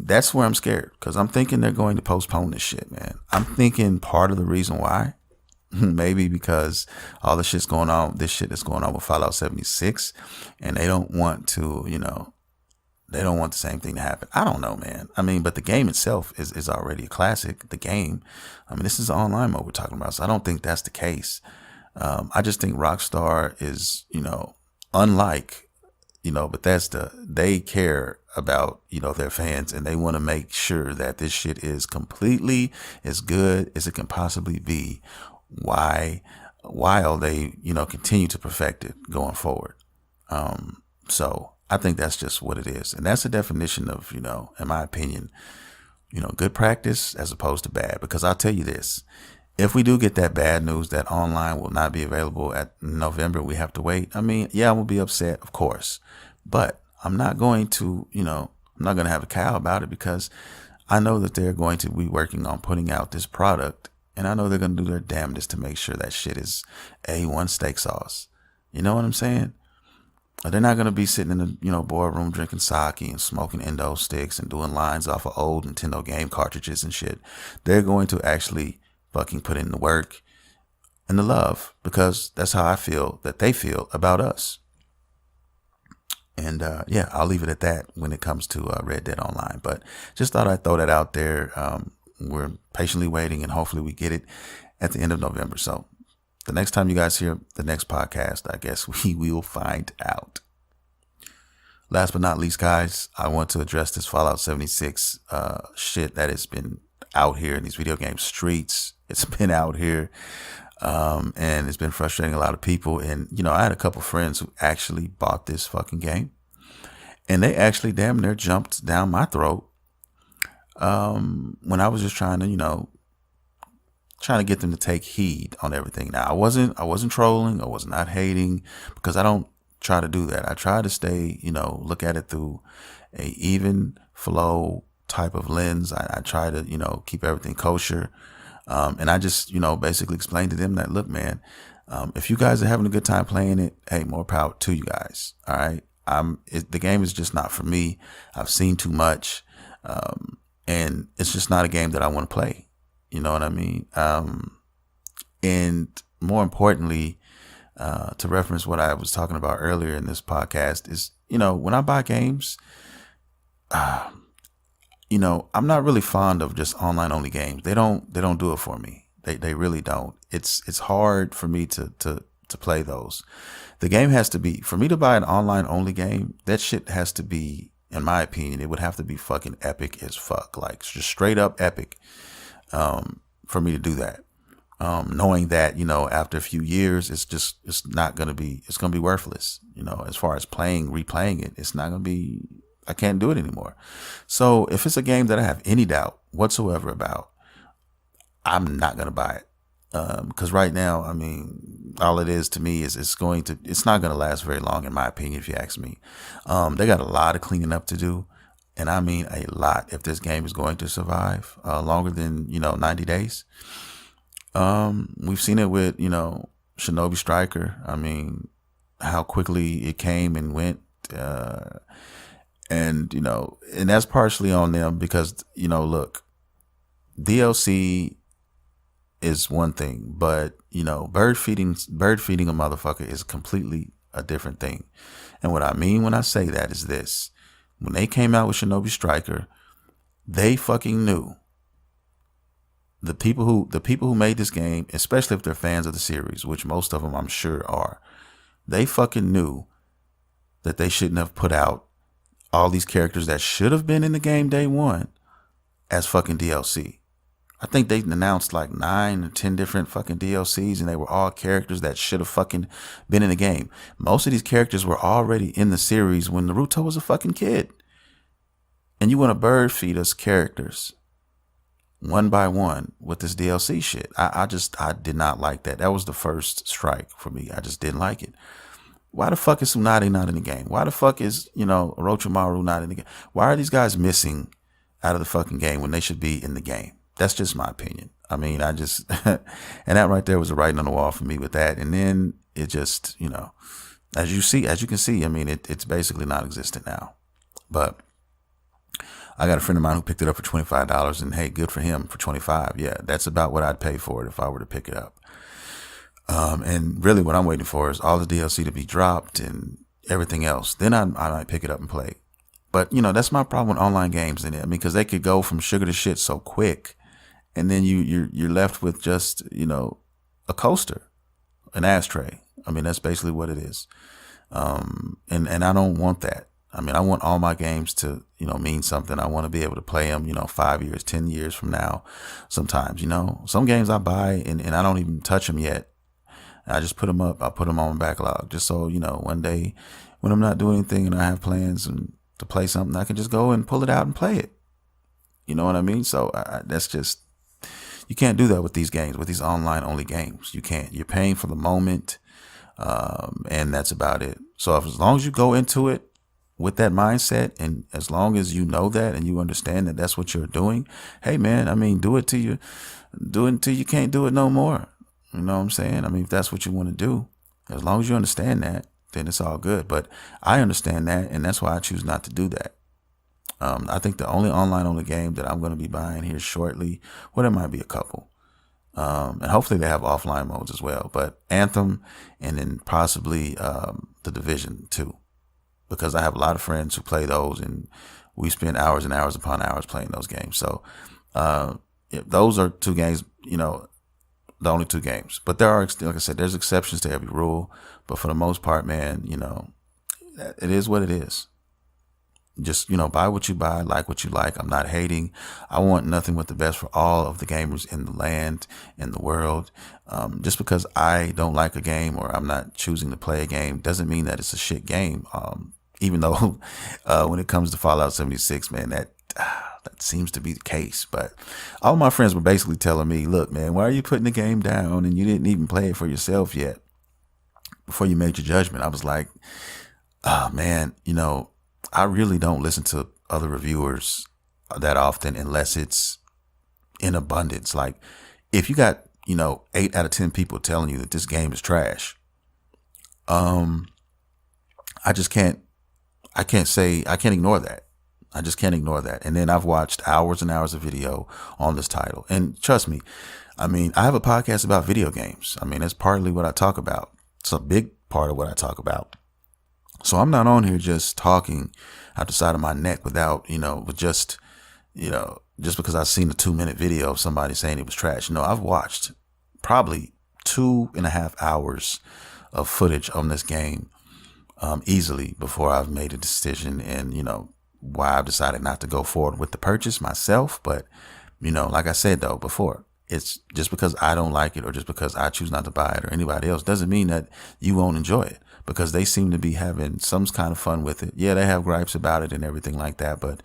that's where I'm scared, because I'm thinking they're going to postpone this shit, man. I'm thinking part of the reason why, maybe because all this shit is going on with Fallout 76, and they don't want to, they don't want the same thing to happen. I don't know, man. But the game itself is already a classic. The game, this is the online mode we're talking about, so I don't think that's the case. I just think Rockstar is, unlike, Bethesda, they care about, their fans, and they want to make sure that this shit is completely as good as it can possibly be. While they, continue to perfect it going forward. So I think that's just what it is. And that's the definition of, in my opinion, good practice as opposed to bad. Because I'll tell you this, if we do get that bad news that online will not be available at November, we have to wait. Yeah, I will be upset, of course, but I'm not going to, I'm not going to have a cow about it, because I know that they're going to be working on putting out this product, and I know they're going to do their damnedest to make sure that shit is A1 steak sauce. You know what I'm saying? They're not going to be sitting in the, boardroom drinking sake and smoking endo sticks and doing lines off of old Nintendo game cartridges and shit. They're going to actually fucking put in the work and the love, because that's how I feel that they feel about us. And yeah, I'll leave it at that when it comes to Red Dead Online. But just thought I'd throw that out there. We're patiently waiting, and hopefully we get it at the end of November. So the next time you guys hear the next podcast, I guess we will find out. Last but not least, guys, I want to address this Fallout 76 shit that has been out here in these video game streets. It's been out here, and it's been frustrating a lot of people. And, I had a couple friends who actually bought this fucking game, and they actually damn near jumped down my throat when I was just trying to get them to take heed on everything. Now, I wasn't trolling. I was not hating, because I don't try to do that. I try to stay, look at it through a even flow type of lens. I try to, keep everything kosher. And I just, basically explained to them that, look, man, if you guys are having a good time playing it, hey, more power to you guys. All right. The game is just not for me. I've seen too much. And it's just not a game that I want to play. You know what I mean? And more importantly, to reference what I was talking about earlier in this podcast is, when I buy games, I'm not really fond of just online only games. They don't do it for me. They really don't. It's hard for me to play those. The game has to be, for me to buy an online only game, that shit has to be, in my opinion, it would have to be fucking epic as fuck. Like just straight up epic, for me to do that. knowing that, after a few years, it's going to be worthless. As far as replaying it, it's not going to be, I can't do it anymore. So if it's a game that I have any doubt whatsoever about, I'm not going to buy it. Because right now, I mean, all it is to me is it's not going to last very long, in my opinion, if you ask me. They got a lot of cleaning up to do. And I mean a lot if this game is going to survive longer than, 90 days. We've seen it with, Shinobi Striker. I mean, how quickly it came and went. And that's partially on them because, look, DLC is one thing, but, bird feeding a motherfucker is completely a different thing. And what I mean when I say that is this: when they came out with Shinobi Striker, they fucking knew. The people who made this game, especially if they're fans of the series, which most of them I'm sure are, they fucking knew that they shouldn't have put out all these characters that should have been in the game day one as fucking DLC. I think they announced like 9 or 10 different fucking DLCs, and they were all characters that should have fucking been in the game. Most of these characters were already in the series when Naruto was a fucking kid. And you want to bird feed us characters one by one with this DLC shit. I did not like that. That was the first strike for me. I just didn't like it. Why the fuck is Tsunade not in the game? Why the fuck is, Orochimaru not in the game? Why are these guys missing out of the fucking game when they should be in the game? That's just my opinion. I mean, and that right there was the writing on the wall for me with that. And then it just, as you can see, I mean, it's basically non-existent now. But I got a friend of mine who picked it up for $25, and hey, good for him for $25. Yeah, that's about what I'd pay for it if I were to pick it up. And really what I'm waiting for is all the DLC to be dropped and everything else. Then I might pick it up and play. But, that's my problem with online games, in it. I mean, because they could go from sugar to shit so quick. And then you're left with just, a coaster, an ashtray. I mean, that's basically what it is. And I don't want that. I mean, I want all my games to, mean something. I want to be able to play them, 5 years, 10 years from now. Sometimes, some games I buy and I don't even touch them yet. I just put them up. I put them on my backlog just so, one day when I'm not doing anything and I have plans to play something, I can just go and pull it out and play it. You know what I mean? So that's just, you can't do that with these games, with these online only games. You can't. You're paying for the moment, and that's about it. So as long as you go into it with that mindset, and as long as you know that and you understand that that's what you're doing, hey man, I mean, do it till you can't do it no more. You know what I'm saying? I mean, if that's what you want to do, as long as you understand that, then it's all good. But I understand that, and that's why I choose not to do that. I think the only online-only game that I'm going to be buying here shortly, well, there might be a couple. And hopefully they have offline modes as well. But Anthem, and then possibly The Division 2. Because I have a lot of friends who play those, and we spend hours and hours upon hours playing those games. So those are two games, the only two games. But there are, like I said, there's exceptions to every rule. But for the most part, man, it is what it is. Just, buy what you buy, like what you like. I'm not hating. I want nothing but the best for all of the gamers in the land, in the world. Just because I don't like a game or I'm not choosing to play a game doesn't mean that it's a shit game. Even though when it comes to Fallout 76, man, that seems to be the case. But all my friends were basically telling me, look, man, why are you putting the game down and you didn't even play it for yourself yet before you made your judgment? I was like, oh, man, I really don't listen to other reviewers that often unless it's in abundance. Like if you got, 8 out of 10 people telling you that this game is trash, I can't ignore that. I just can't ignore that. And then I've watched hours and hours of video on this title. And trust me, I mean, I have a podcast about video games. I mean, that's partly what I talk about. It's a big part of what I talk about. So I'm not on here just talking out the side of my neck without, just because I've seen a 2-minute video of somebody saying it was trash. No, I've watched probably 2.5 hours of footage on this game easily before I've made a decision and, why I've decided not to go forward with the purchase myself. But, like I said, though, before, It's just because I don't like it or just because I choose not to buy it or anybody else doesn't mean that you won't enjoy it, because they seem to be having some kind of fun with it. Yeah, they have gripes about it and everything like that, but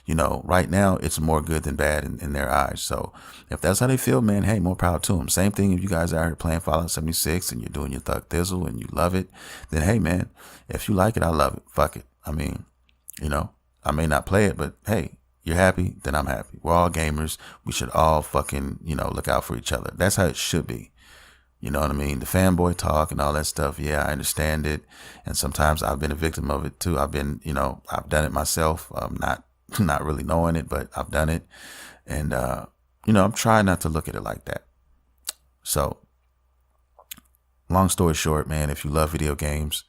right now it's more good than bad in their eyes. So if that's how they feel, man, hey, more power to them. Same thing if you guys are out here playing Fallout 76 and you're doing your Thug Thizzle and you love it, then hey, man, if you like it, I love it. Fuck it. I mean, I may not play it, but hey, you're happy, then I'm happy. We're all gamers. We should all fucking, look out for each other. That's how it should be. You know what I mean? The fanboy talk and all that stuff. Yeah, I understand it. And sometimes I've been a victim of it too. I've been, I've done it myself. Not really knowing it, but I've done it. And, I'm trying not to look at it like that. So long story short, man, if you love video games,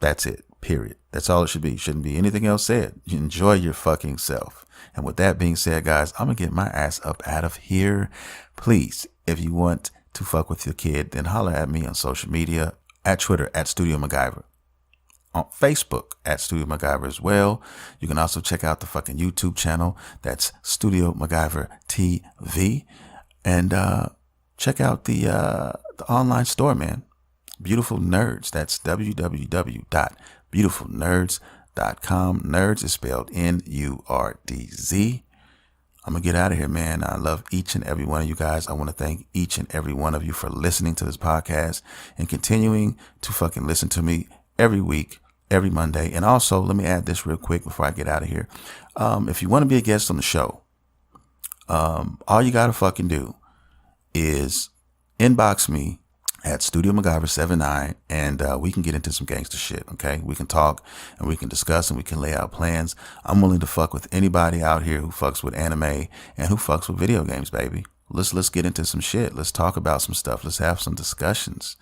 that's it. Period. That's all it should be. Shouldn't be anything else said. You enjoy your fucking self. And with that being said, guys, I'm going to get my ass up out of here. Please, if you want to fuck with your kid, then holler at me on social media, at Twitter, at Studio MacGyver, on Facebook, at Studio MacGyver as well. You can also check out the fucking YouTube channel. That's Studio MacGyver TV. And check out the online store, man. Beautiful Nerds. That's www.beautifulnerds.com. Nerds is spelled Nurdz. I'm going to get out of here, man. I love each and every one of you guys. I want to thank each and every one of you for listening to this podcast and continuing to fucking listen to me every week, every Monday. And also, let me add this real quick before I get out of here. If you want to be a guest on the show, all you got to fucking do is inbox me at Studio MacGyver79, and we can get into some gangster shit, okay? We can talk, and we can discuss, and we can lay out plans. I'm willing to fuck with anybody out here who fucks with anime and who fucks with video games, baby. Let's get into some shit. Let's talk about some stuff. Let's have some discussions.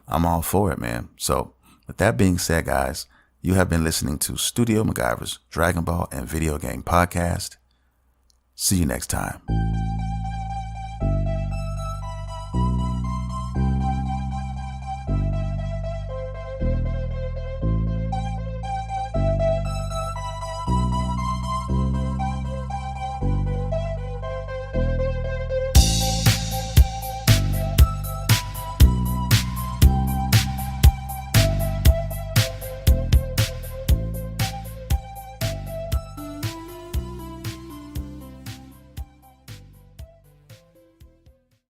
I'm all for it, man. So with that being said, guys, you have been listening to Studio MacGyver's Dragon Ball and Video Game Podcast. See you next time.